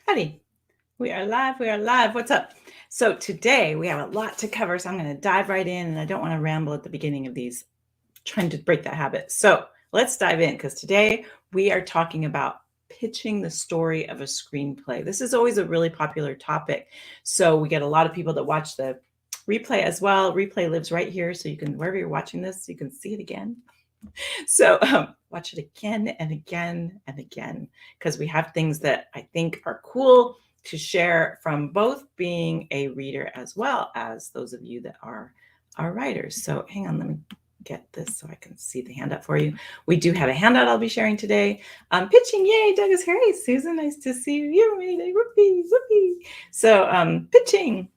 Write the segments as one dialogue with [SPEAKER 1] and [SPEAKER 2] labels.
[SPEAKER 1] Howdy. We are live. We are live. What's up? So today we have a lot to cover. So I'm going to dive right in, and I don't want to ramble at the beginning of these, trying to break that habit. So let's dive in, because today we are talking about pitching the story of a screenplay. This is always a really popular topic. So we get a lot of people that watch the replay as well. Replay lives right here. So you can, wherever you're watching this, you can see it again. So watch it again and again and again, because we have things that I think are cool to share from both being a reader as well as those of you that are writers. So hang on, let me get this so I can see the handout for you. We do have a handout I'll be sharing today. Pitching, yay, Doug is here. Hey, Susan, nice to see you. Mayday, whoopee, whoopee. So pitching.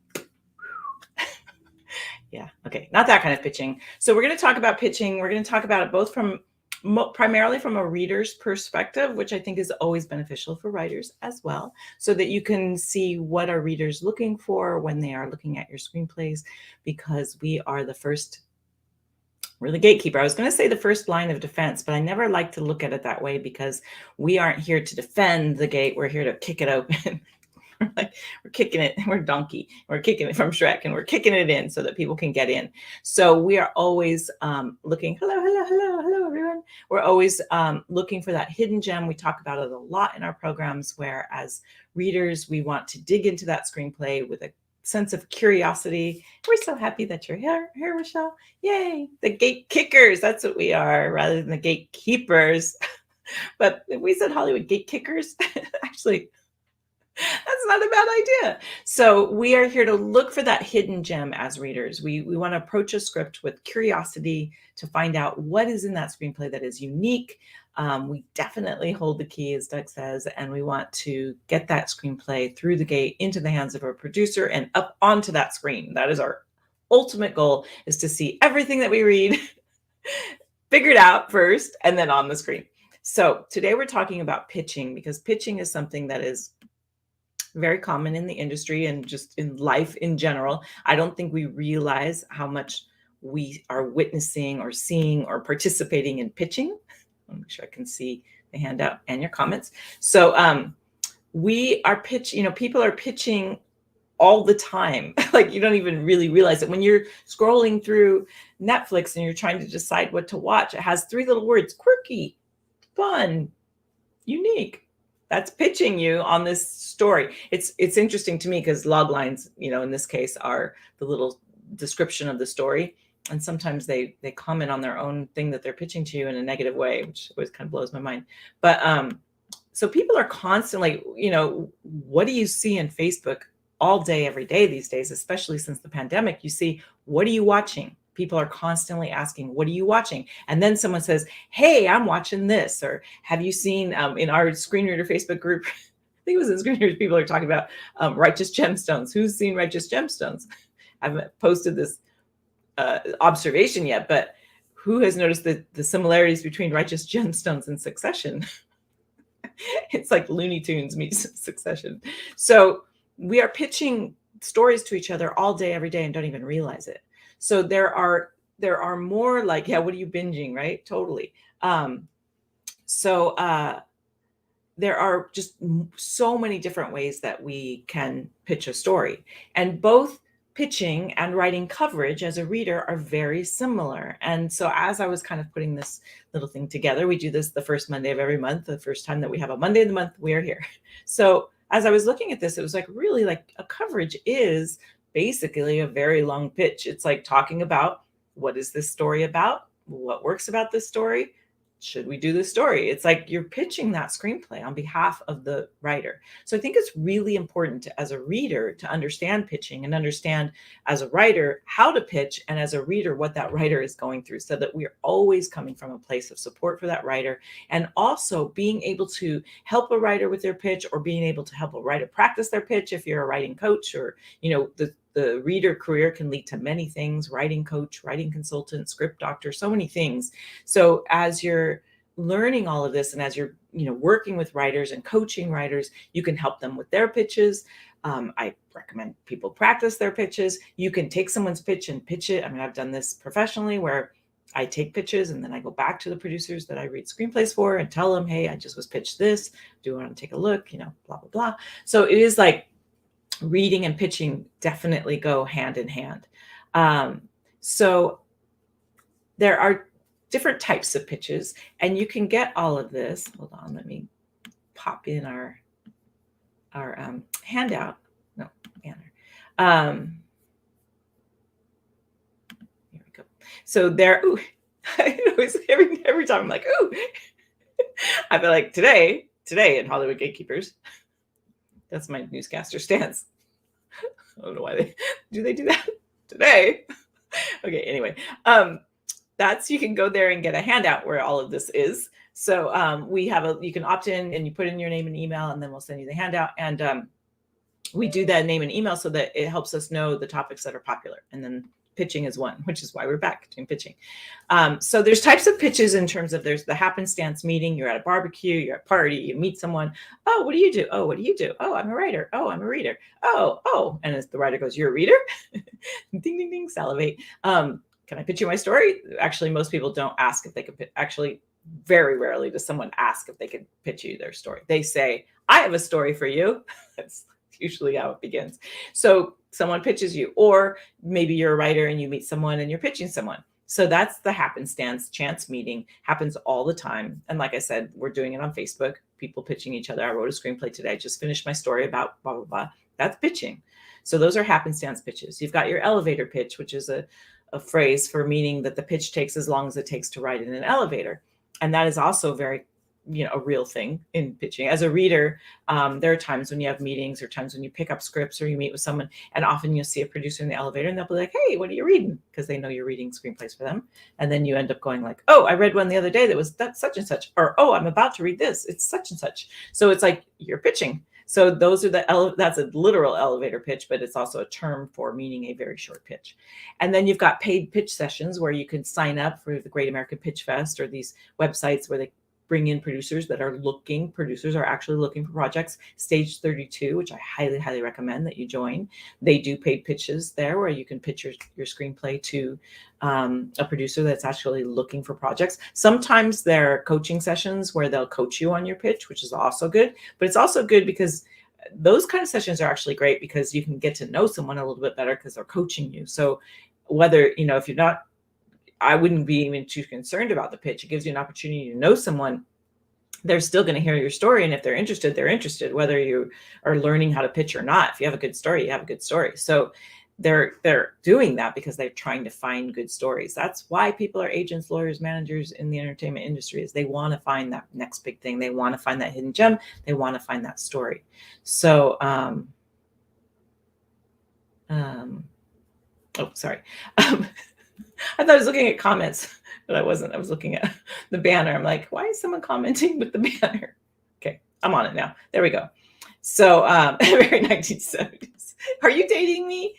[SPEAKER 1] Yeah, okay, not that kind of pitching. So we're going to talk about pitching. We're going to talk about it both from primarily from a reader's perspective, which I think is always beneficial for writers as well, so that you can see what are readers looking for when they are looking at your screenplays, because we are the first, we're the gatekeeper. I was going to say the first line of defense, but I never like to look at it that way, because we aren't here to defend the gate. We're here to kick it open. We're kicking it. We're Donkey. We're kicking it from Shrek, and we're kicking it in so that people can get in. So we are always looking. Hello, everyone. We're always looking for that hidden gem. We talk about it a lot in our programs, where as readers, we want to dig into that screenplay with a sense of curiosity. We're so happy that you're here, Rochelle. Yay! The gate kickers. That's what we are, rather than the gatekeepers. But we said Hollywood gate kickers. Actually, that's not a bad idea. So we are here to look for that hidden gem as readers. We want to approach a script with curiosity to find out what is in that screenplay that is unique. We definitely hold the key, as Doug says, and we want to get that screenplay through the gate into the hands of a producer and up onto that screen. That is our ultimate goal, is to see everything that we read figured out first and then on the screen. So today we're talking about pitching, because pitching is something that is very common in the industry and just in life in general. I don't think we realize how much we are witnessing or seeing or participating in pitching. I'll make sure I can see the handout and your comments. So we are people are pitching all the time. Like, you don't even really realize it. When you're scrolling through Netflix and you're trying to decide what to watch, it has 3 little words: quirky, fun, unique. That's pitching you on this story. It's interesting to me, because log lines, in this case, are the little description of the story. And sometimes they comment on their own thing that they're pitching to you in a negative way, which always kind of blows my mind. But so people are constantly, what do you see in Facebook all day, every day these days, especially since the pandemic? You see, what are you watching? People are constantly asking, what are you watching? And then someone says, hey, I'm watching this. Or have you seen in our Screen Reader Facebook group, I think it was in Screen Readers, people are talking about Righteous Gemstones. Who's seen Righteous Gemstones? I haven't posted this observation yet, but who has noticed the similarities between Righteous Gemstones and Succession? It's like Looney Tunes meets Succession. So we are pitching stories to each other all day, every day, and don't even realize it. So there are more like, yeah, what are you binging, right? Totally. So there are just so many different ways that we can pitch a story, and both pitching and writing coverage as a reader are very similar. And so as I was kind of putting this little thing together, we do this the first Monday of every month. The first time that we have a Monday of the month, we are here. So as I was looking at this, it was like, really, like, a coverage is basically a very long pitch. It's like talking about, what is this story about? What works about this story? Should we do this story? It's like you're pitching that screenplay on behalf of the writer. So I think it's really important as a reader to understand pitching, and understand as a writer how to pitch, and as a reader what that writer is going through, so that we're always coming from a place of support for that writer, and also being able to help a writer with their pitch, or being able to help a writer practice their pitch. If you're a writing coach, or the reader career can lead to many things: writing coach, writing consultant, script doctor, so many things. So as you're learning all of this, and as you're working with writers and coaching writers, you can help them with their pitches. I recommend people practice their pitches. You can take someone's pitch and pitch it. I mean, I've done this professionally, where I take pitches and then I go back to the producers that I read screenplays for and tell them, hey, I just was pitched this. Do you want to take a look? Blah, blah, blah. So it is like reading and pitching definitely go hand in hand. So there are different types of pitches, and you can get all of this. Hold on, let me pop in our handout. No, banner. Here we go. So there, ooh, every time I'm like, ooh, I feel like today in Hollywood Gatekeepers, that's my newscaster stance. I don't know why they do that today. Okay, anyway, you can go there and get a handout where all of this is. So you can opt in and you put in your name and email, and then we'll send you the handout. And we do that name and email so that it helps us know the topics that are popular. And then pitching is one, which is why we're back doing pitching. So there's types of pitches in terms of there's the happenstance meeting. You're at a barbecue, you're at a party, you meet someone. Oh, what do you do? Oh, what do you do? Oh, I'm a writer. Oh, I'm a reader. Oh. And as the writer goes, you're a reader? Ding, ding, ding, salivate. Can I pitch you my story? Actually, most people don't ask if they can pitch. Actually, very rarely does someone ask if they can pitch you their story. They say, I have a story for you. That's usually how it begins. So someone pitches you, or maybe you're a writer and you meet someone and you're pitching someone. So that's the happenstance chance meeting. Happens all the time. And like I said, we're doing it on Facebook, people pitching each other. I wrote a screenplay today. I just finished my story about blah, blah, blah. That's pitching. So those are happenstance pitches. You've got your elevator pitch, which is a phrase for meaning that the pitch takes as long as it takes to write in an elevator. And that is also very, a real thing in pitching. As a reader, there are times when you have meetings or times when you pick up scripts or you meet with someone, and often you'll see a producer in the elevator and they'll be like, hey, what are you reading? Because they know you're reading screenplays for them. And then you end up going like, oh, I read one the other day that's such and such, or, oh, I'm about to read this. It's such and such. So it's like you're pitching. So those are that's a literal elevator pitch, but it's also a term for meaning a very short pitch. And then you've got paid pitch sessions where you can sign up for the Great American Pitch Fest or these websites where they bring in producers are actually looking for projects. Stage 32, which I highly, highly recommend that you join. They do paid pitches there where you can pitch your screenplay to a producer that's actually looking for projects. Sometimes there are coaching sessions where they'll coach you on your pitch, which is also good. But it's also good because those kind of sessions are actually great because you can get to know someone a little bit better because they're coaching you. So whether, if you're not, I wouldn't be even too concerned about the pitch. It gives you an opportunity to know someone. They're still going to hear your story. And if they're interested, whether you are learning how to pitch or not. If you have a good story, you have a good story. So they're doing that because they're trying to find good stories. That's why people are agents, lawyers, managers in the entertainment industry, is they want to find that next big thing. They want to find that hidden gem. They want to find that story. So, sorry. I thought I was looking at comments, but I wasn't. I was looking at the banner. I'm like, why is someone commenting with the banner? Okay, I'm on it now. There we go. So, very 1970s. Are you dating me?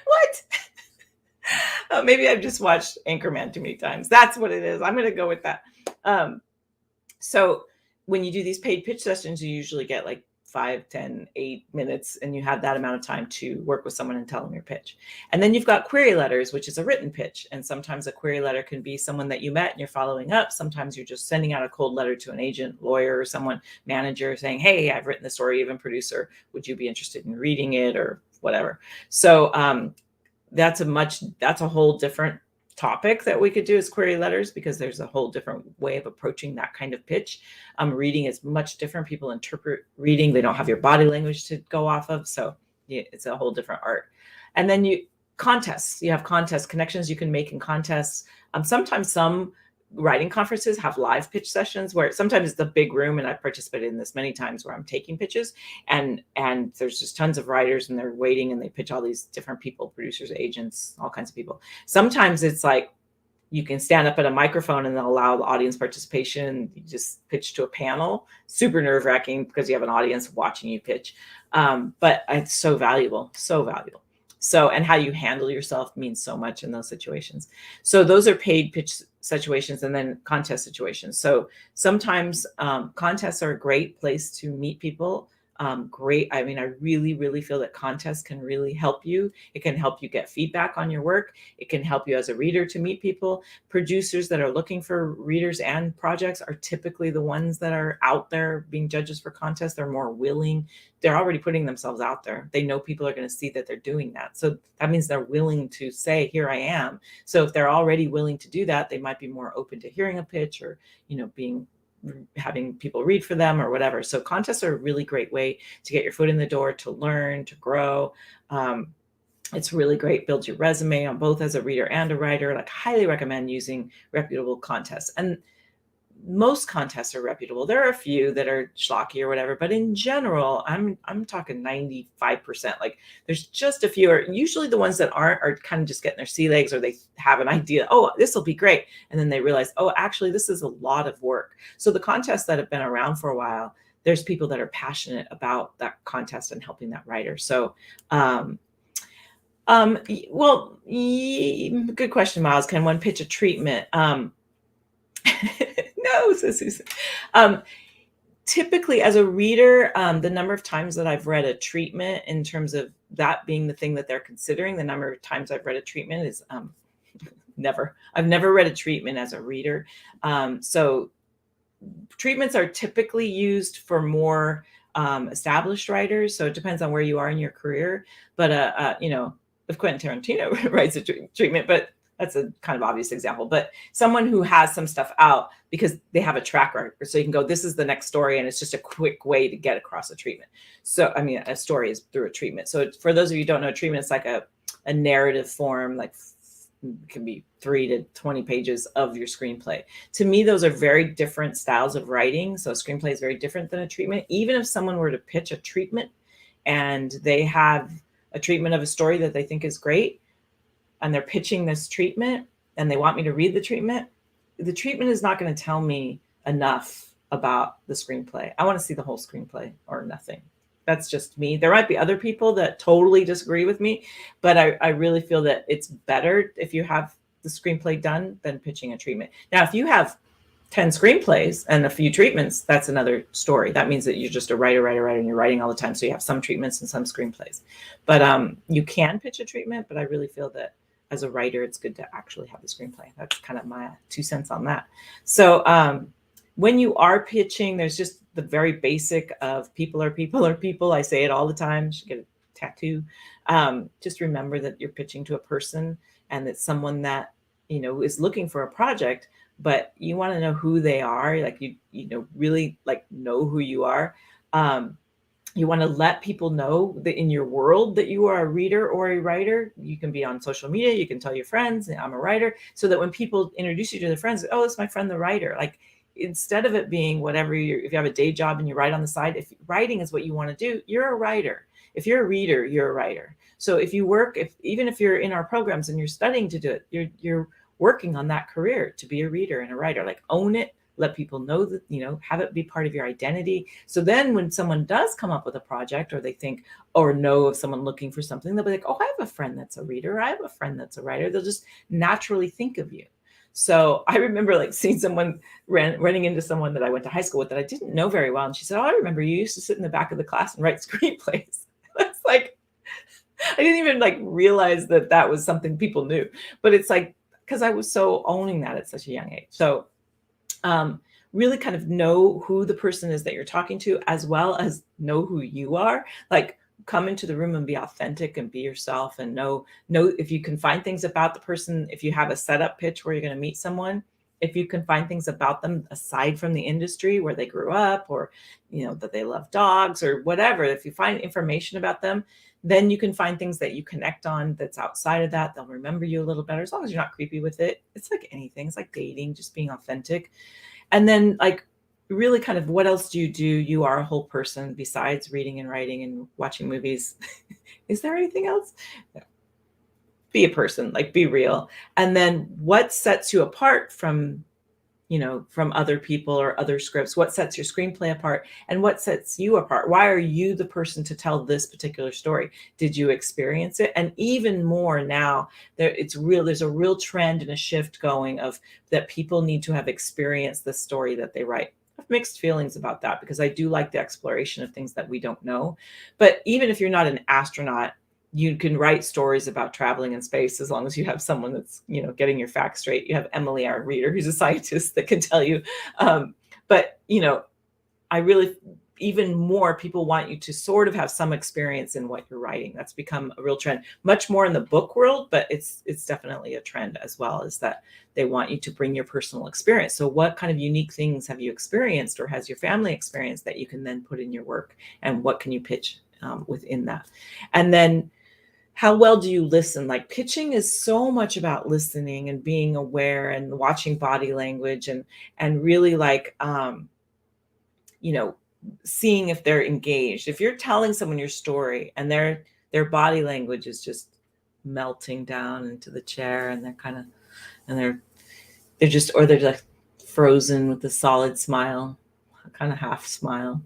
[SPEAKER 1] What? Maybe I've just watched Anchorman too many times. That's what it is. I'm going to go with that. So when you do these paid pitch sessions, you usually get like 5, 10, 8 minutes, and you have that amount of time to work with someone and tell them your pitch. And then you've got query letters, which is a written pitch. And sometimes a query letter can be someone that you met and you're following up. Sometimes you're just sending out a cold letter to an agent, lawyer, or someone, manager, saying, hey, I've written the story, even producer, would you be interested in reading it or whatever? So that's a whole different topic that we could do is query letters, because there's a whole different way of approaching that kind of pitch. Reading is much different. People interpret reading. They don't have your body language to go off of. So yeah, it's a whole different art. And then you have contest connections you can make in contests. Sometimes some writing conferences have live pitch sessions where sometimes it's the big room, and I've participated in this many times where I'm taking pitches and there's just tons of writers and they're waiting and they pitch all these different people, producers, agents, all kinds of people. Sometimes it's like you can stand up at a microphone and they'll allow the audience participation. You just pitch to a panel. Super nerve-wracking because you have an audience watching you pitch. But it's so valuable, so valuable. So, and how you handle yourself means so much in those situations. So those are paid pitch situations, and then contest situations. So sometimes contests are a great place to meet people. great. I mean, I really, really feel that contests can really help you. It can help you get feedback on your work. It can help you as a reader to meet people. Producers that are looking for readers and projects are typically the ones that are out there being judges for contests. They're more willing. They're already putting themselves out there. They know people are going to see that they're doing that. So that means they're willing to say, here I am. So if they're already willing to do that, they might be more open to hearing a pitch or, having people read for them or whatever. So contests are a really great way to get your foot in the door, to learn, to grow. It's really great, builds your resume on both as a reader and a writer. Like, highly recommend using reputable contests. And most contests are reputable. There are a few that are schlocky or whatever, but in general, I'm talking 95%. Like, there's just a few, or usually the ones that aren't are kind of just getting their sea legs, or they have an idea, oh, this will be great. And then they realize, oh, actually, this is a lot of work. So the contests that have been around for a while, there's people that are passionate about that contest and helping that writer. So, good question, Miles. Can one pitch a treatment? No, says Susan. Typically, as a reader, the number of times that I've read a treatment, in terms of that being the thing that they're considering, the number of times I've read a treatment is never. I've never read a treatment as a reader. So treatments are typically used for more established writers. So it depends on where you are in your career. But if Quentin Tarantino writes a treatment, but that's a kind of obvious example, but someone who has some stuff out because they have a track record. So you can go, this is the next story, and it's just a quick way to get across a treatment. So, I mean, a story is through a treatment. So for those of you who don't know, treatment is like a narrative form, like it can be 3 to 20 pages of your screenplay. To me, those are very different styles of writing. So a screenplay is very different than a treatment. Even if someone were to pitch a treatment and they have a treatment of a story that they think is great, and they're pitching this treatment and they want me to read the treatment is not going to tell me enough about the screenplay. I want to see the whole screenplay or nothing. That's just me. There might be other people that totally disagree with me, but I really feel that it's better if you have the screenplay done than pitching a treatment. Now, if you have 10 screenplays and a few treatments, that's another story. That means that you're just a writer, and you're writing all the time. So you have some treatments and some screenplays. But you can pitch a treatment, but I really feel that as a writer, it's good to actually have the screenplay. That's kind of my 2 cents on that. So when you are pitching, there's just the very basic of people are people are people. I say it all the time. You should get a tattoo. Just remember that you're pitching to a person, and that someone that, is looking for a project, but you want to know who they are. Like, really like know who you are. You want to let people know that in your world that you are a reader or a writer. You can be on social media. You can tell your friends, I'm a writer, so that when people introduce you to their friends, oh, it's my friend, the writer. Like, instead of it being whatever if you have a day job and you write on the side, if writing is what you want to do, you're a writer. If you're a reader, you're a writer. So if you work, even if you're in our programs and you're studying to do it, you're working on that career to be a reader and a writer. Like, own it. Let people know that, have it be part of your identity. So then when someone does come up with a project, or they think or know of someone looking for something, they'll be like, oh, I have a friend that's a reader. I have a friend that's a writer. They'll just naturally think of you. So I remember like seeing someone running into someone that I went to high school with that I didn't know very well. And she said, oh, I remember you used to sit in the back of the class and write screenplays. That's like, I didn't even like realize that that was something people knew, but it's like, because I was so owning that at such a young age. So really kind of know who the person is that you're talking to, as well as know who you are. Like, come into the room and be authentic and be yourself, and know if you can find things about the person. If you have a setup pitch where you're going to meet someone, if you can find things about them aside from the industry where they grew up, or that they love dogs or whatever, if you find information about them, then you can find things that you connect on that's outside of that. They'll remember you a little better, as long as you're not creepy with it. It's like anything. It's like dating, just being authentic. And then, like, really kind of, what else do? You are a whole person besides reading and writing and watching movies. Is there anything else? No. Be a person, like, be real. And then what sets you apart from other people or other scripts? What sets your screenplay apart, and what sets you apart? Why are you the person to tell this particular story? Did you experience it? And even more now, there's a real trend and a shift going of that people need to have experienced the story that they write. have mixed feelings about that because I do like the exploration of things that we don't know. But even if you're not an astronaut, you can write stories about traveling in space as long as you have someone that's, getting your facts straight. You have Emily, our reader, who's a scientist that can tell you. But, I really, even more, people want you to sort of have some experience in what you're writing. That's become a real trend, much more in the book world, but it's definitely a trend as well, is that they want you to bring your personal experience. So what kind of unique things have you experienced or has your family experienced that you can then put in your work, and what can you pitch within that? And then how well do you listen? Like, pitching is so much about listening and being aware and watching body language, and really like you know, seeing if they're engaged. If you're telling someone your story and their body language is just melting down into the chair, and they're kind of, and they're just, or they're like frozen with a solid smile, kind of half smile.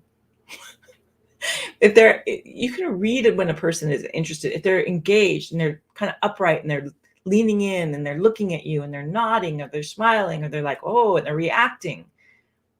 [SPEAKER 1] If they're, you can read it when a person is interested. If they're engaged and they're kind of upright and they're leaning in and they're looking at you and they're nodding or they're smiling or they're like, oh, and they're reacting,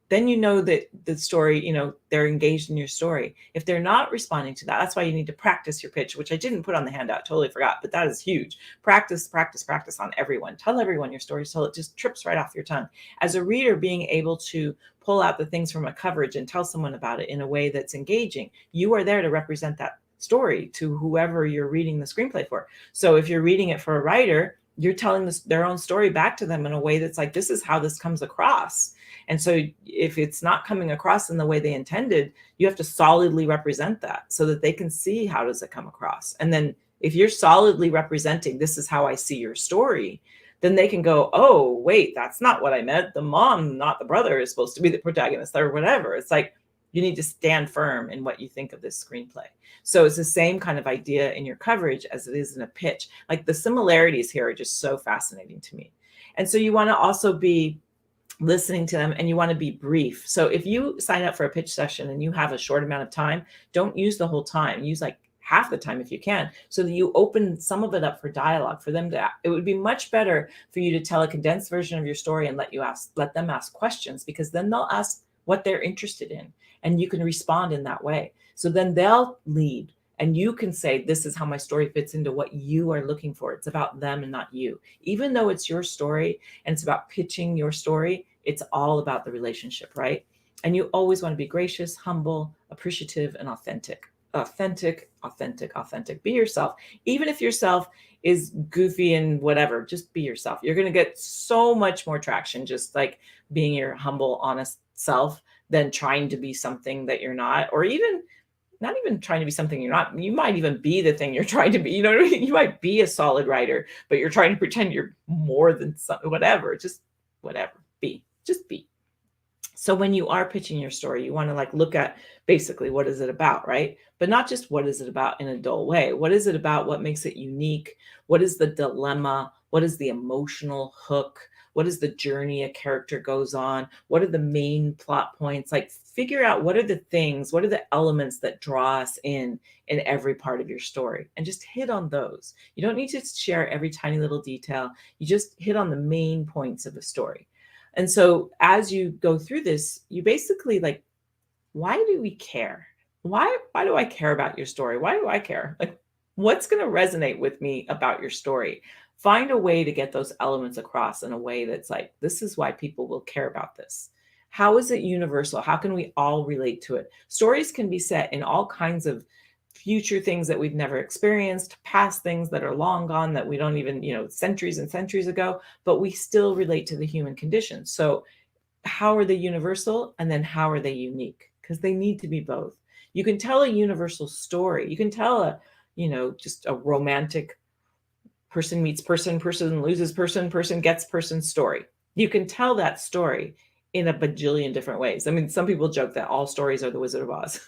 [SPEAKER 1] then you know that the story, they're engaged in your story. If they're not responding to that, that's why you need to practice your pitch, which I didn't put on the handout, totally forgot, but that is huge. Practice, practice, practice on everyone. Tell everyone your story so it just trips right off your tongue. As a reader, being able to pull out the things from a coverage and tell someone about it in a way that's engaging, you are there to represent that story to whoever you're reading the screenplay for. So if you're reading it for a writer, you're telling their own story back to them in a way that's like, this is how this comes across. And so if it's not coming across in the way they intended, you have to solidly represent that so that they can see how does it come across. And then if you're solidly representing, this is how I see your story, then they can go, oh, wait, that's not what I meant. The mom, not the brother, is supposed to be the protagonist or whatever. It's like, you need to stand firm in what you think of this screenplay. So it's the same kind of idea in your coverage as it is in a pitch. Like, the similarities here are just so fascinating to me. And so you want to also be listening to them, and you want to be brief. So if you sign up for a pitch session and you have a short amount of time, don't use the whole time. Use like half the time if you can, so that you open some of it up for dialogue for them to. It would be much better for you to tell a condensed version of your story and let them ask questions, because then they'll ask what they're interested in and you can respond in that way. So then they'll lead and you can say, this is how my story fits into what you are looking for. It's about them and not you. Even though it's your story and it's about pitching your story, it's all about the relationship, right? And you always want to be gracious, humble, appreciative, and authentic. Authentic, authentic, authentic. Be yourself. Even if yourself is goofy and whatever, just be yourself. You're going to get so much more traction just like being your humble, honest self than trying to be something that you're not, or even not even trying to be something you're not. You might even be the thing you're trying to be. You know what I mean? You might be a solid writer, but you're trying to pretend you're more than something, whatever. Just whatever. Just be. So when you are pitching your story, you want to like look at basically what is it about, right? But not just what is it about in a dull way. What is it about? What makes it unique? What is the dilemma? What is the emotional hook? What is the journey a character goes on? What are the main plot points? Like, figure out what are the things, what are the elements that draw us in every part of your story, and just hit on those. You don't need to share every tiny little detail. You just hit on the main points of a story. And so as you go through this, you basically like, why do we care? Why do I care about your story? Why do I care? Like, what's going to resonate with me about your story? Find a way to get those elements across in a way that's like, this is why people will care about this. How is it universal? How can we all relate to it? Stories can be set in all kinds of future things that we've never experienced, past things that are long gone that we don't even, centuries and centuries ago, but we still relate to the human condition. So how are they universal? And then how are they unique? Because they need to be both. You can tell a universal story. You can tell a, just a romantic person meets person, person loses person, person gets person story. You can tell that story in a bajillion different ways. I mean, some people joke that all stories are the Wizard of Oz.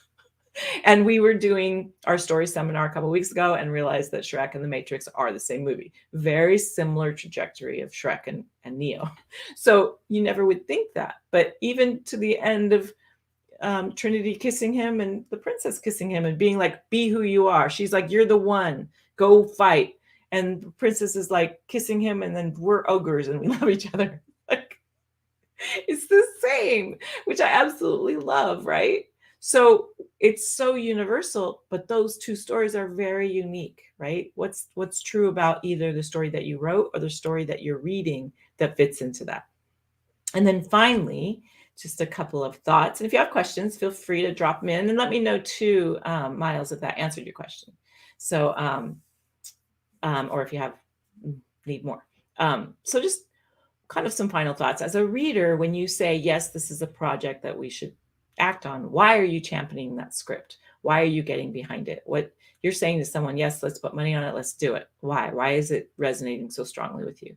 [SPEAKER 1] And we were doing our story seminar a couple of weeks ago and realized that Shrek and The Matrix are the same movie. Very similar trajectory of Shrek and Neo. So you never would think that. But even to the end of Trinity kissing him and the princess kissing him and being like, be who you are. She's like, you're the one. Go fight. And the princess is like kissing him, and then we're ogres and we love each other. Like, It's the same, which I absolutely love, right? So it's so universal, but those two stories are very unique, right? What's true about either the story that you wrote or the story that you're reading that fits into that? And then finally, just a couple of thoughts. And if you have questions, feel free to drop them in and let me know too, Miles, if that answered your question. So, or if you have need more. So just kind of some final thoughts. As a reader, when you say, yes, this is a project that we should act on, why are you championing that script? Why are you getting behind it? What you're saying to someone, yes, let's put money on it, let's do it. Why? Why is it resonating so strongly with you?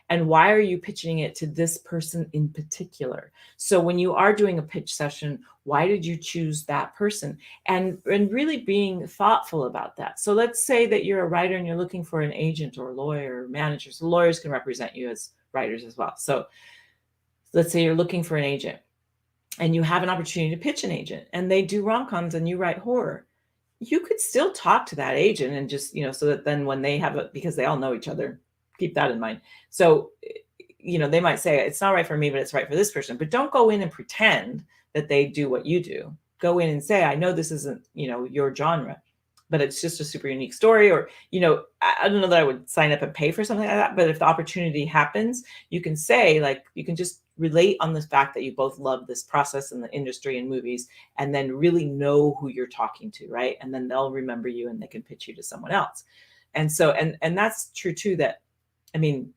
[SPEAKER 1] And why are you pitching it to this person in particular? So when you are doing a pitch session, why did you choose that person? And really being thoughtful about that. So let's say that you're a writer and you're looking for an agent or lawyer or manager. So lawyers can represent you as writers as well. So let's say you're looking for an agent and you have an opportunity to pitch an agent and they do rom-coms and you write horror. You could still talk to that agent and just, so that then when they have it, because they all know each other, keep that in mind. So, they might say it's not right for me, but it's right for this person. But don't go in and pretend that they do what you do. Go in and say, I know this isn't, your genre, but it's just a super unique story. Or, I don't know that I would sign up and pay for something like that. But if the opportunity happens, you can say, like, you can just relate on the fact that you both love this process in the industry and movies, and then really know who you're talking to, right? And then they'll remember you and they can pitch you to someone else. And so, and that's true too, that, I mean,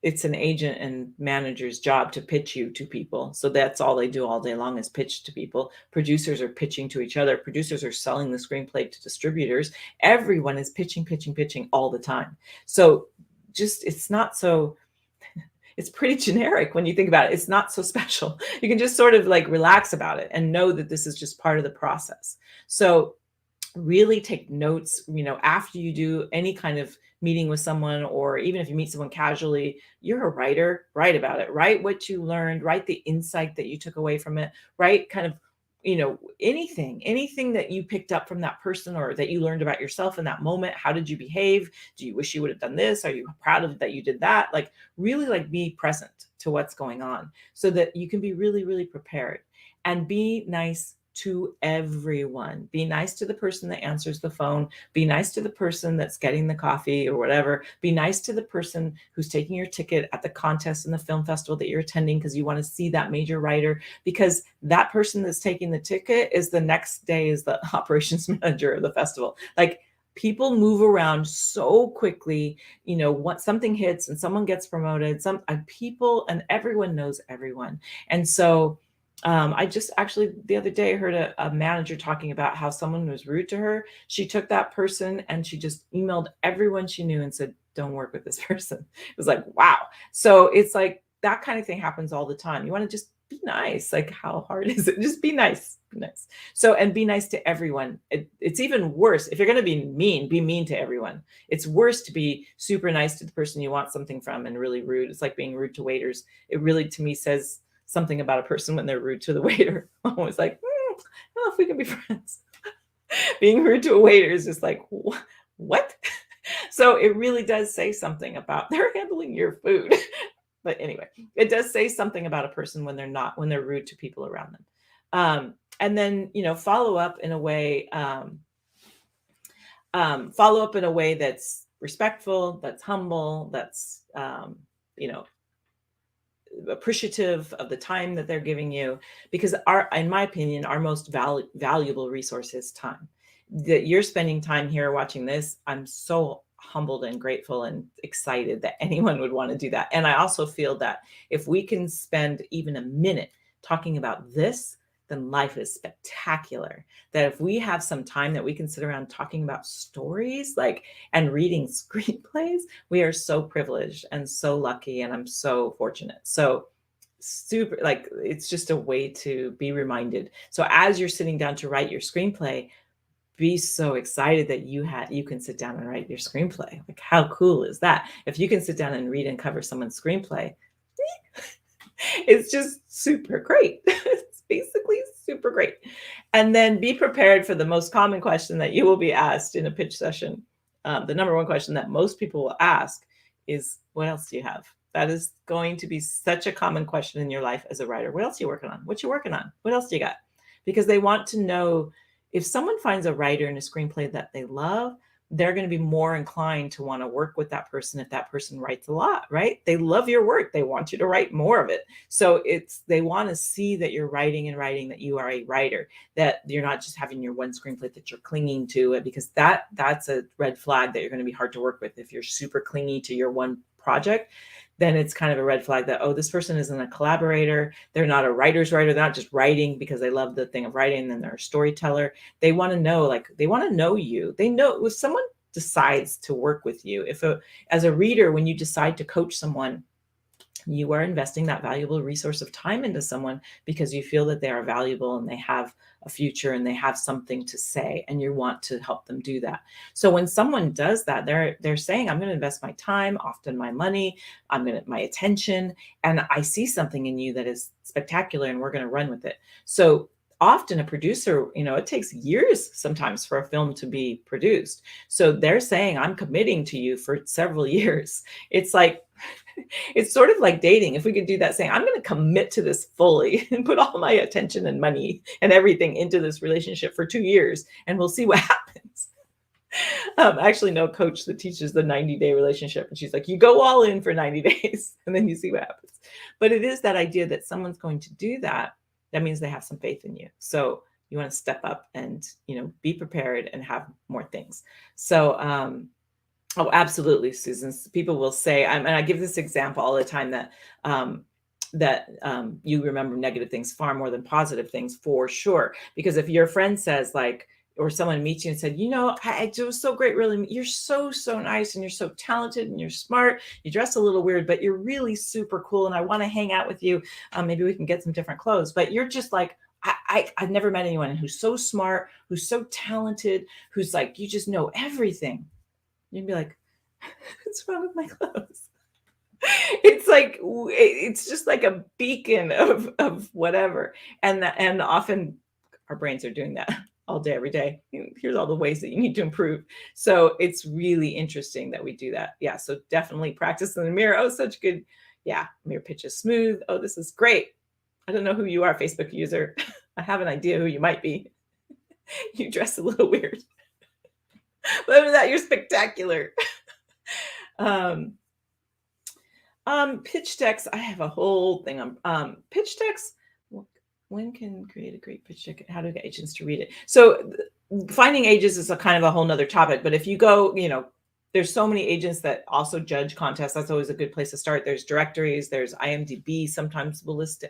[SPEAKER 1] it's an agent and manager's job to pitch you to people. So that's all they do all day long is pitch to people. Producers are pitching to each other. Producers are selling the screenplay to distributors. Everyone is pitching all the time. So just, it's pretty generic when you think about it. It's not so special. You can just sort of like relax about it and know that this is just part of the process. So really take notes, after you do any kind of meeting with someone, or even if you meet someone casually, you're a writer, write about it, write what you learned, write the insight that you took away from it, write kind of, anything that you picked up from that person or that you learned about yourself in that moment. How did you behave? Do you wish you would have done this? Are you proud of that you did that? Like really like be present to what's going on so that you can be really, really prepared, and be nice to everyone. Be nice to the person that answers the phone. Be nice to the person that's getting the coffee or whatever. Be nice to the person who's taking your ticket at the contest and the film festival that you're attending because you want to see that major writer, because that person that's taking the ticket is the next day is the operations manager of the festival. Like people move around so quickly, once something hits and someone gets promoted, people and everyone knows everyone. And so I just actually the other day heard a manager talking about how someone was rude to her. She took that person and she just emailed everyone she knew and said, don't work with this person. It was like, wow. So it's like that kind of thing happens all the time. You want to just be nice. Like, how hard is it? Just be nice. Be nice. So, and be nice to everyone. It's even worse. If you're going to be mean to everyone. It's worse to be super nice to the person you want something from and really rude. It's like being rude to waiters. It really, to me, says something about a person when they're rude to the waiter. I'm always like, I don't know if we can be friends. Being rude to a waiter is just like, what? So it really does say something about they're handling your food. But anyway, it does say something about a person when they're rude to people around them. And then, follow up in a way that's respectful, that's humble, that's, appreciative of the time that they're giving you, because in my opinion, our most valuable resource is time. That you're spending time here watching this, I'm so humbled and grateful and excited that anyone would want to do that. And I also feel that if we can spend even a minute talking about this, then life is spectacular. That if we have some time that we can sit around talking about stories, and reading screenplays, we are so privileged and so lucky, and I'm so fortunate. So super, it's just a way to be reminded. So as you're sitting down to write your screenplay, be so excited that you can sit down and write your screenplay. Like, how cool is that? If you can sit down and read and cover someone's screenplay, it's just super great. It's basically super great. And then be prepared for the most common question that you will be asked in a pitch session. The number one question that most people will ask is, what else do you have? That is going to be such a common question in your life as a writer. What else are you working on? What you working on? What else do you got? Because they want to know, if someone finds a writer in a screenplay that they love, they're going to be more inclined to want to work with that person if that person writes a lot, right? They love your work. They want you to write more of it. So they want to see that you're writing and writing, that you are a writer, that you're not just having your one screenplay that you're clinging to it, because that's a red flag that you're going to be hard to work with. If you're super clingy to your one project, then it's kind of a red flag that, oh, this person isn't a collaborator. They're not a writer's writer. They're not just writing because they love the thing of writing, and then they're a storyteller. They want to know, like, they want to know you. They know if someone decides to work with you, as a reader, when you decide to coach someone, you are investing that valuable resource of time into someone because you feel that they are valuable and they have a future and they have something to say, and you want to help them do that. So when someone does that, they're saying, I'm going to invest my time, often my money, my attention, and I see something in you that is spectacular, and we're going to run with it. So often a producer, it takes years sometimes for a film to be produced. So they're saying, I'm committing to you for several years. It's like, it's sort of like dating. If we could do that, saying, I'm going to commit to this fully and put all my attention and money and everything into this relationship for 2 years, and we'll see what happens. I actually know a coach that teaches the 90-day relationship, and she's like, you go all in for 90 days and then you see what happens. But it is that idea that someone's going to do that. That means they have some faith in you. So you want to step up and, be prepared and have more things. So, oh, absolutely, Susan. People will say, and I give this example all the time, that you remember negative things far more than positive things, for sure. Because if your friend says, like, or someone meets you and said, it was so great, really, you're so nice, and you're so talented, and you're smart, you dress a little weird, but you're really super cool, and I want to hang out with you. Maybe we can get some different clothes. But you're just like, I've never met anyone who's so smart, who's so talented, who's like, you just know everything. You'd be like, what's wrong with my clothes? It's like, it's just like a beacon of whatever. And often our brains are doing that all day, every day. Here's all the ways that you need to improve. So it's really interesting that we do that. Yeah. So definitely practice in the mirror. Oh, such good. Yeah. Mirror pitch is smooth. Oh, this is great. I don't know who you are, Facebook user. I have an idea who you might be. You dress a little weird. But other than that, you're spectacular. Pitch decks. I have a whole thing on pitch decks. When can create a great pitch deck? How to get agents to read it? So finding agents is a kind of a whole nother topic. But if you go, there's so many agents that also judge contests. That's always a good place to start. There's directories. There's IMDb. Sometimes we'll list.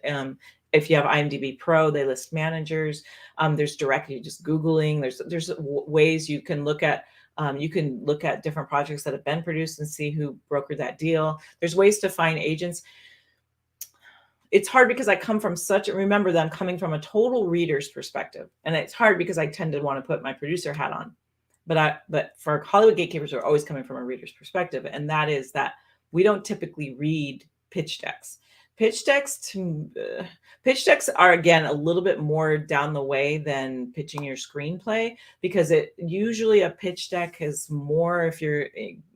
[SPEAKER 1] If you have IMDb Pro, they list managers. There's directly just Googling. There's ways you can look at. You can look at different projects that have been produced and see who brokered that deal. There's ways to find agents. It's hard because I come from remember that I'm coming from a total reader's perspective. And it's hard because I tend to want to put my producer hat on. But for Hollywood gatekeepers, we're always coming from a reader's perspective. And that is that we don't typically read pitch decks. Pitch decks are, again, a little bit more down the way than pitching your screenplay, because usually a pitch deck is more if you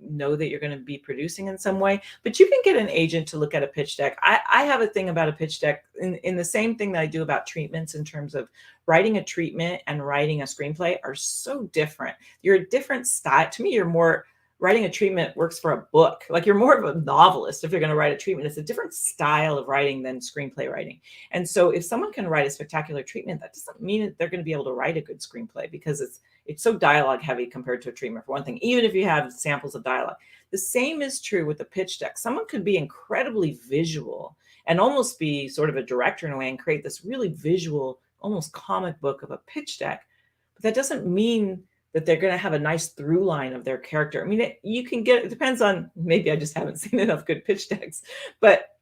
[SPEAKER 1] know that you're going to be producing in some way. But you can get an agent to look at a pitch deck. I have a thing about a pitch deck in the same thing that I do about treatments, in terms of writing a treatment and writing a screenplay are so different. You're a different style. To me, you're more... Writing a treatment works for a book. Like, you're more of a novelist if you're going to write a treatment. It's a different style of writing than screenplay writing. And so if someone can write a spectacular treatment, that doesn't mean that they're going to be able to write a good screenplay, because it's so dialogue heavy compared to a treatment, for one thing, even if you have samples of dialogue. The same is true with the pitch deck. Someone could be incredibly visual and almost be sort of a director in a way and create this really visual, almost comic book of a pitch deck. But that doesn't mean that they're going to have a nice through line of their character. I mean, it depends on, maybe I just haven't seen enough good pitch decks, but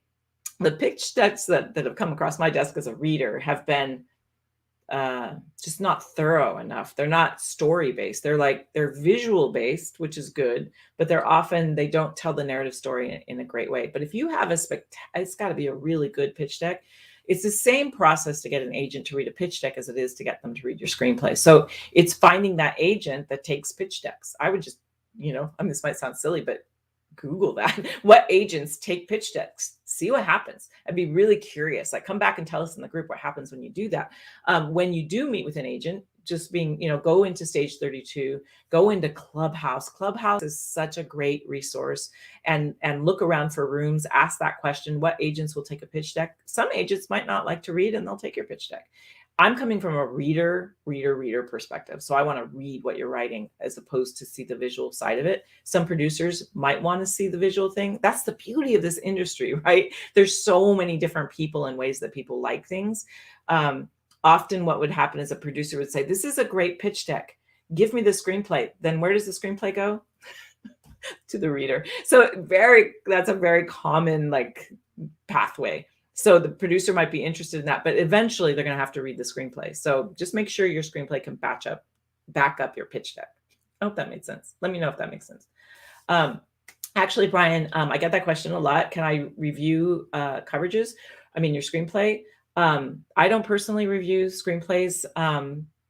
[SPEAKER 1] the pitch decks that have come across my desk as a reader have been just not thorough enough. They're not story based. They're visual based, which is good, but they don't tell the narrative story in a great way. But if you have it's got to be a really good pitch deck. It's the same process to get an agent to read a pitch deck as it is to get them to read your screenplay. So it's finding that agent that takes pitch decks. I would just, this might sound silly, but Google that. What agents take pitch decks? See what happens. I'd be really curious. Like, come back and tell us in the group what happens when you do that. When you do meet with an agent, just being, go into stage 32, go into Clubhouse. Clubhouse is such a great resource, and look around for rooms, ask that question, what agents will take a pitch deck? Some agents might not like to read and they'll take your pitch deck. I'm coming from a reader perspective. So I want to read what you're writing as opposed to see the visual side of it. Some producers might want to see the visual thing. That's the beauty of this industry, right? There's so many different people and ways that people like things. Often what would happen is a producer would say, this is a great pitch deck. Give me the screenplay. Then where does the screenplay go? To the reader. So that's a very common pathway. So the producer might be interested in that, but eventually they're going to have to read the screenplay. So just make sure your screenplay can back up your pitch deck. I hope that made sense. Let me know if that makes sense. Actually, Brian, I get that question a lot. Can I review coverages? I mean, your screenplay. I don't personally review screenplays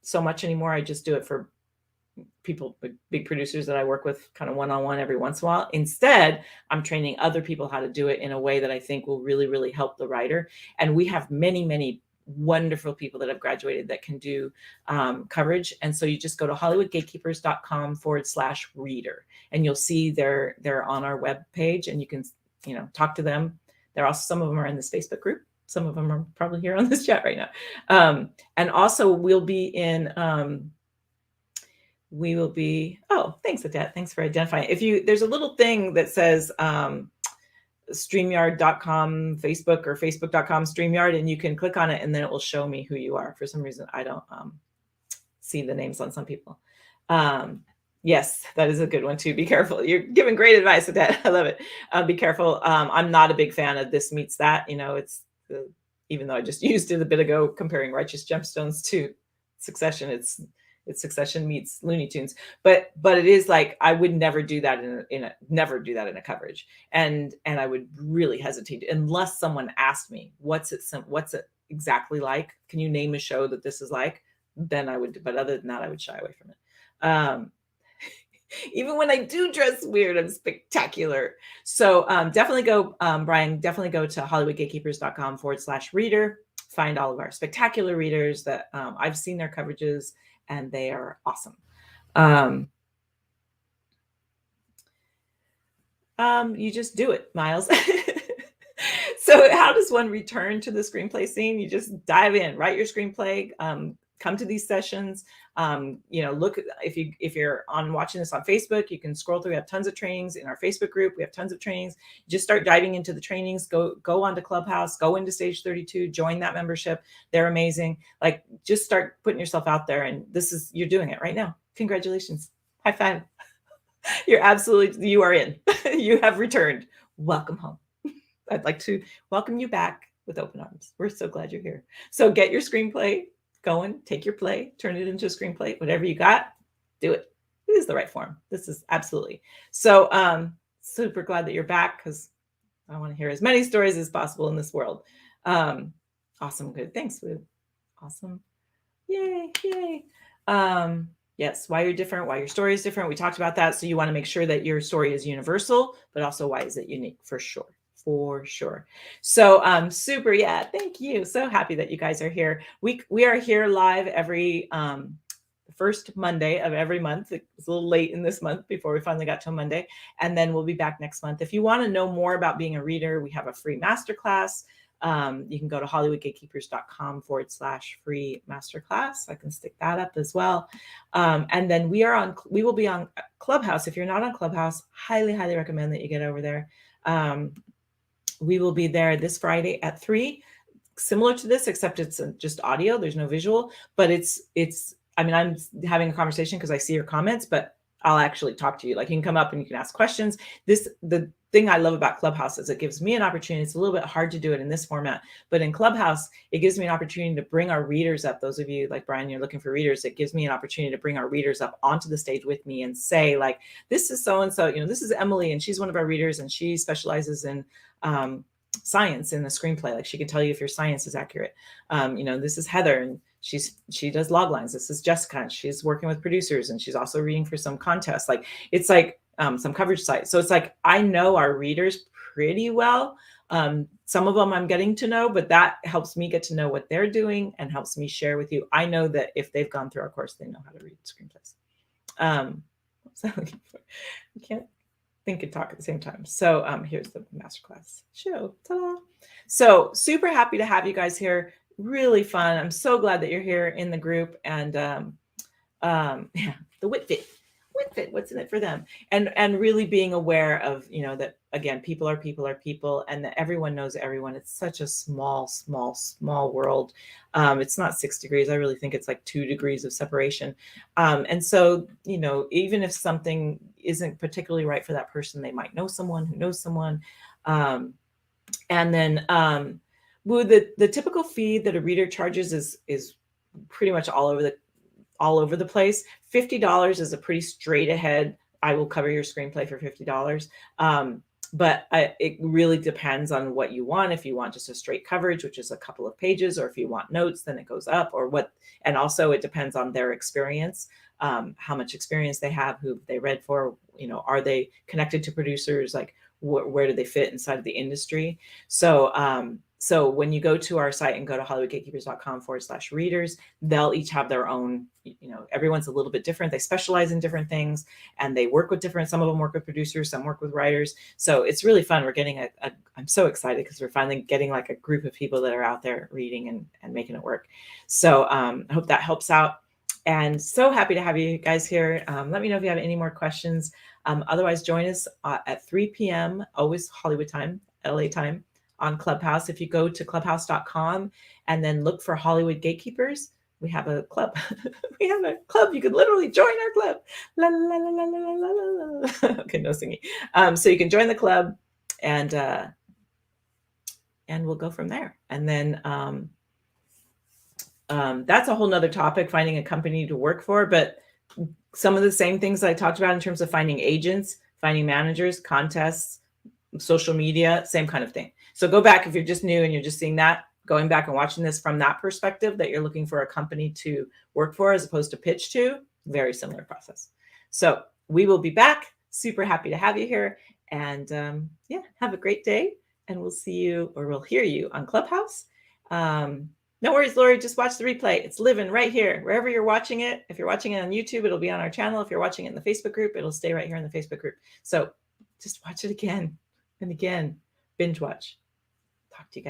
[SPEAKER 1] so much anymore. I just do it for people, big producers that I work with kind of one-on-one every once in a while. Instead, I'm training other people how to do it in a way that I think will really, really help the writer. And we have many, many wonderful people that have graduated that can do coverage. And so you just go to hollywoodgatekeepers.com/reader, and you'll see they're on our web page, and you can, talk to them. They're also, some of them are in this Facebook group. Some of them are probably here on this chat right now. And also we'll be in, oh, thanks, Adette. Thanks for identifying. There's a little thing that says StreamYard.com Facebook or Facebook.com StreamYard, and you can click on it and then it will show me who you are. For some reason, I don't see the names on some people. Yes, that is a good one too. Be careful. You're giving great advice, Adette. I love it. Be careful. I'm not a big fan of this meets that. It's even though I just used it a bit ago, comparing Righteous Gemstones to Succession, it's Succession meets Looney Tunes, but it is like, I would never do that in a coverage, and I would really hesitate unless someone asked me, what's it exactly like? Can you name a show that this is like? Then I would, but other than that, I would shy away from it. Even when I do dress weird, I'm spectacular. So definitely go, Brian, definitely go to hollywoodgatekeepers.com/reader. Find all of our spectacular readers that I've seen their coverages, and they are awesome. You just do it, Miles. So how does one return to the screenplay scene? You just dive in, write your screenplay, come to these sessions. Look, if you're watching this on Facebook, you can scroll through. We have tons of trainings in our Facebook group. We have tons of trainings. Just start diving into the trainings. Go onto Clubhouse, go into Stage 32, join that membership. They're amazing. Just start putting yourself out there, and you're doing it right now. Congratulations. High five. You are in. You have returned. Welcome home. I'd like to welcome you back with open arms. We're so glad you're here. So get your screenplay going, take your play, turn it into a screenplay, whatever you got, do it. It is the right form. This is absolutely. So super glad that you're back, because I want to hear as many stories as possible in this world. Awesome. Good. Thanks, Woo. Awesome. Yay. Yes. Why you're different, why your story is different. We talked about that. So you want to make sure that your story is universal, but also why is it unique? For sure. So super. Yeah. Thank you. So happy that you guys are here. We are here live every first Monday of every month. It's a little late in this month before we finally got to Monday. And then we'll be back next month. If you want to know more about being a reader, we have a free masterclass. You can go to hollywoodgatekeepers.com/free masterclass. I can stick that up as well. And then we will be on Clubhouse. If you're not on Clubhouse, highly recommend that you get over there. We will be there this Friday at 3, similar to this, except it's just audio. There's no visual, but I'm having a conversation because I see your comments, but I'll actually talk to you. You can come up and you can ask questions. The thing I love about Clubhouse is it gives me an opportunity. It's a little bit hard to do it in this format, but in Clubhouse, it gives me an opportunity to bring our readers up. Those of you like Brian, you're looking for readers. It gives me an opportunity to bring our readers up onto the stage with me and say, this is so-and-so, this is Emily, and she's one of our readers, and she specializes in science in the screenplay. She can tell you if your science is accurate. This is Heather, and she does log lines. This is Jessica, and she's working with producers, and she's also reading for some contests. It's some coverage sites. So it's like, I know our readers pretty well. Some of them I'm getting to know, but that helps me get to know what they're doing and helps me share with you. I know that if they've gone through our course, they know how to read screenplays. What was I looking for? I can't think and talk at the same time. So here's the masterclass show. Ta-da. So super happy to have you guys here. Really fun. I'm so glad that you're here in the group. And yeah, the WITFIT, what's in it for them? And really being aware of, that again, people are people, and that everyone knows everyone. It's such a small world. It's not 6 degrees. I really think it's like 2 degrees of separation. And so, even if something isn't particularly right for that person, they might know someone who knows someone. And then the typical fee that a reader charges is pretty much all over the place. $50 is a pretty straight ahead. I will cover your screenplay for $50. But it really depends on what you want. If you want just a straight coverage, which is a couple of pages, or if you want notes, then it goes up, and also it depends on their experience, how much experience they have, who they read for, are they connected to producers? Like where do they fit inside of the industry? So when you go to our site and go to HollywoodGatekeepers.com/readers, they'll each have their own, everyone's a little bit different. They specialize in different things, and they work with some of them work with producers, some work with writers. So it's really fun. We're getting I'm so excited because we're finally getting like a group of people that are out there reading and making it work. So I hope that helps out. And so happy to have you guys here. Let me know if you have any more questions. Otherwise, join us at 3 p.m., always Hollywood time, LA time, on Clubhouse. If you go to clubhouse.com and then look for Hollywood Gatekeepers, we have a club. We have a club. You can literally join our club. La, la, la, la, la, la, la, la. Okay, no singing. So you can join the club, and we'll go from there. And then that's a whole nother topic, finding a company to work for. But some of the same things I talked about in terms of finding agents, finding managers, contests, social media, same kind of thing. So go back if you're just new and you're just seeing that, going back and watching this from that perspective, that you're looking for a company to work for as opposed to pitch to, very similar process. So we will be back. Super happy to have you here. And yeah, have a great day. And we'll see you, or we'll hear you on Clubhouse. No worries, Lori, just watch the replay. It's living right here, wherever you're watching it. If you're watching it on YouTube, it'll be on our channel. If you're watching it in the Facebook group, it'll stay right here in the Facebook group. So just watch it again and again, binge watch. Talk to you guys.